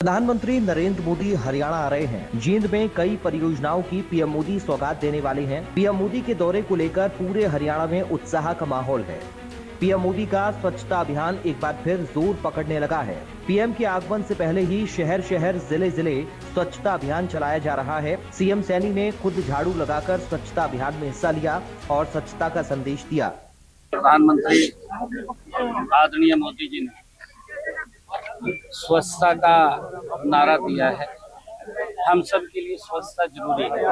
प्रधानमंत्री नरेंद्र मोदी हरियाणा आ रहे हैं। जींद में कई परियोजनाओं की पीएम मोदी सौगात देने वाले हैं। पीएम मोदी के दौरे को लेकर पूरे हरियाणा में उत्साह का माहौल है। पीएम मोदी का स्वच्छता अभियान एक बार फिर जोर पकड़ने लगा है। पीएम के आगमन से पहले ही शहर शहर जिले जिले स्वच्छता अभियान चलाया जा रहा है। सीएम सैनी ने खुद झाड़ू लगाकर स्वच्छता अभियान में हिस्सा लिया और स्वच्छता का संदेश दिया। प्रधानमंत्री आदरणीय मोदी जी ने स्वच्छता का नारा दिया है। हम सब के लिए स्वच्छता जरूरी है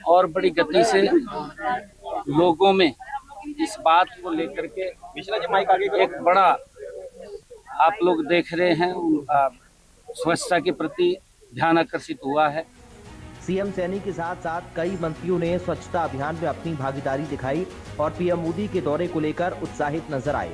और बड़ी गति से लोगों में इस बात को लेकर के एक बड़ा आप लोग देख रहे हैं, उनका स्वच्छता के प्रति ध्यान आकर्षित हुआ है। सीएम सैनी के साथ साथ कई मंत्रियों ने स्वच्छता अभियान में अपनी भागीदारी दिखाई और पीएम मोदी के दौरे को लेकर उत्साहित नजर आए।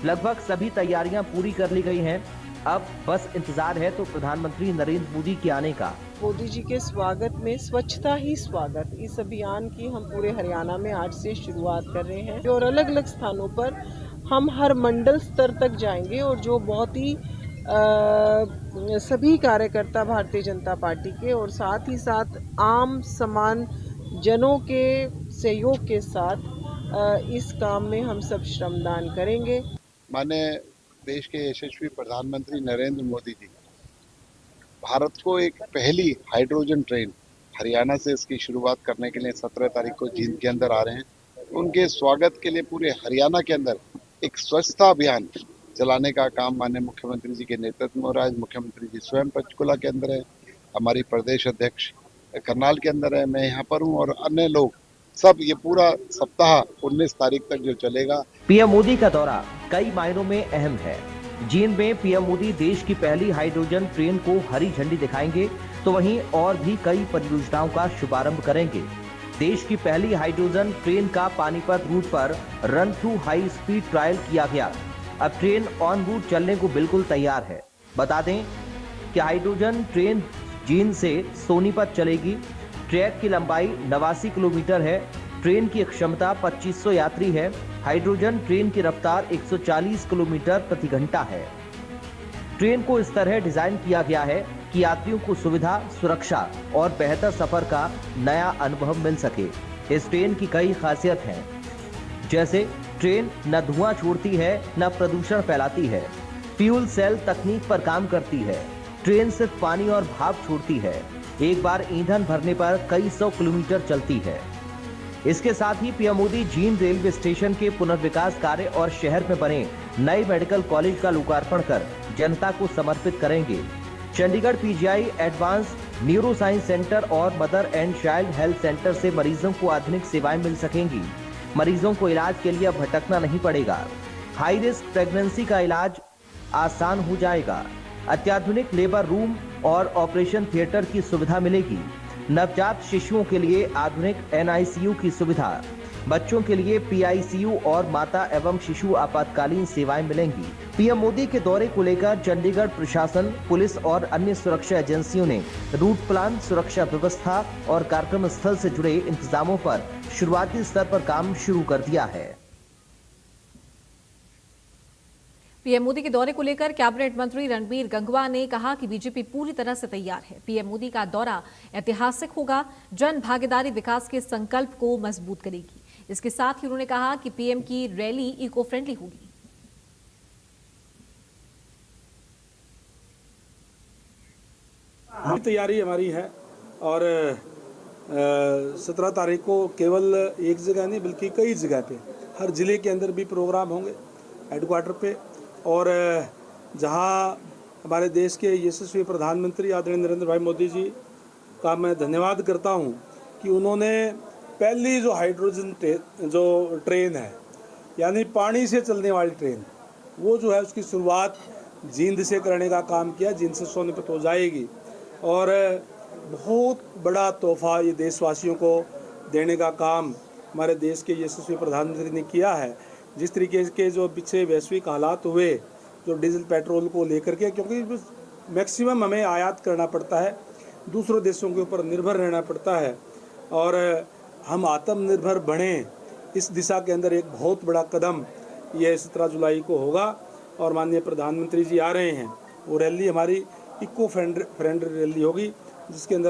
लगभग सभी तैयारियां पूरी कर ली गई हैं। अब बस इंतजार है तो प्रधानमंत्री नरेंद्र मोदी के आने का। मोदी जी के स्वागत में स्वच्छता ही स्वागत, इस अभियान की हम पूरे हरियाणा में आज से शुरुआत कर रहे हैं और अलग अलग स्थानों पर हम हर मंडल स्तर तक जाएंगे और जो बहुत ही सभी कार्यकर्ता भारतीय जनता पार्टी के और साथ ही साथ आम समान जनों के सहयोग के साथ इस काम में हम सब श्रमदान करेंगे। माननीय देश के यशस्वी प्रधानमंत्री नरेंद्र मोदी जी भारत को एक पहली हाइड्रोजन ट्रेन हरियाणा से इसकी शुरुआत करने के लिए 17 तारीख को जींद के अंदर आ रहे हैं। उनके स्वागत के लिए पूरे हरियाणा के अंदर एक स्वच्छता अभियान चलाने का काम माननीय मुख्यमंत्री जी के नेतृत्व में हो रहा है। मुख्यमंत्री जी स्वयं पंचकुला के अंदर है, हमारी प्रदेश अध्यक्ष करनाल के अंदर है, मैं यहाँ पर हूँ और अन्य लोग सब ये पूरा सप्ताह 19 तारीख तक जो चलेगा। पीएम मोदी का दौरा कई मायनों में अहम है। जींद में पीएम मोदी देश की पहली हाइड्रोजन ट्रेन को हरी झंडी दिखाएंगे तो वहीं और भी कई परियोजनाओं का शुभारंभ करेंगे। देश की पहली हाइड्रोजन ट्रेन का पानीपत रूट पर run through high speed trial किया गया। अब ट्रेन ऑन रूट चलने को बिल्कुल तैयार है। बता दें कि हाइड्रोजन ट्रेन जींद से सोनीपत चलेगी। ट्रैक की लंबाई 89 किलोमीटर है। ट्रेन की क्षमता 2500 यात्री है। हाइड्रोजन ट्रेन की रफ्तार 140 किलोमीटर प्रति घंटा है। ट्रेन को इस तरह डिजाइन किया गया है कि यात्रियों को सुविधा, सुरक्षा और बेहतर सफर का नया अनुभव मिल सके। इस ट्रेन की कई खासियत हैं, जैसे ट्रेन न धुआं छोड़ती है न प्रदूषण फैलाती है। फ्यूल सेल तकनीक पर काम करती है। ट्रेन सिर्फ पानी और भाप छोड़ती है। एक बार ईंधन भरने पर कई 100 किलोमीटर चलती है। इसके साथ ही PM Modi Jind railway station के पुनर्विकास कार्य और शहर में बने नए मेडिकल कॉलेज का लोकार्पण कर जनता को समर्पित करेंगे। Chandigarh PGI advance neuro science centre और mother and child health centre से मरीजों को आधुनिक सेवाएं मिल सकेंगी। मरीजों को इलाज के लिए भटकना नहीं पड़ेगा। हाई रिस्क प्रेगनेंसी का इलाज आसान हो जाएगा। अत्याधुनिक लेबर रूम और ऑपरेशन थिएटर की सुविधा मिलेगी। नवजात शिशुओं के लिए आधुनिक NICU की सुविधा, बच्चों के लिए PICU और माता एवं शिशु आपातकालीन सेवाएं मिलेंगी। पीएम मोदी के दौरे को लेकर चंडीगढ़ प्रशासन, पुलिस और अन्य सुरक्षा एजेंसियों ने रूट प्लान, सुरक्षा व्यवस्था और कार्यक्रम स्थल से जुड़े इंतजामों पर शुरुआती स्तर पर काम शुरू कर दिया है। पीएम मोदी के दौरे को लेकर कैबिनेट मंत्री रणबीर गंगवा ने कहा कि बीजेपी पूरी तरह से तैयार है। पीएम मोदी का दौरा ऐतिहासिक होगा, जन भागीदारी विकास के संकल्प को मजबूत करेगी। इसके साथ ही उन्होंने कहा कि पीएम की रैली इको फ्रेंडली होगी। तैयारी हमारी है और 17 तारीख को केवल एक जगह नहीं बल्कि कई जगह पे, हर जिले के अंदर भी प्रोग्राम होंगे हेडक्वार्टर पे। और जहां हमारे देश के यशस्वी प्रधानमंत्री आदरणीय नरेंद्र भाई मोदी जी का मैं धन्यवाद करता हूं कि उन्होंने पहली जो हाइड्रोजन जो ट्रेन है, यानी पानी से चलने वाली ट्रेन, वो जो है उसकी शुरुआत जींद से करने का काम किया। जींद से सोनीपत हो जाएगी और बहुत बड़ा तोहफा ये देशवासियों को देने का काम हमारे देश के यशस्वी प्रधानमंत्री ने किया है। जिस तरीके के जो पीछे वैश्विक हालात हुए जो डीजल पेट्रोल को लेकर के, क्योंकि मैक्सिमम हमें आयात करना पड़ता है, दूसरों देशों के ऊपर निर्भर रहना पड़ता है और हम आत्मनिर्भर बने, इस दिशा के अंदर एक बहुत बड़ा कदम ये 17 जुलाई को होगा और माननीय प्रधानमंत्री जी आ रहे हैं वो रैली हमारी इको फ्रेंड रैली होगी, जिसके अंदर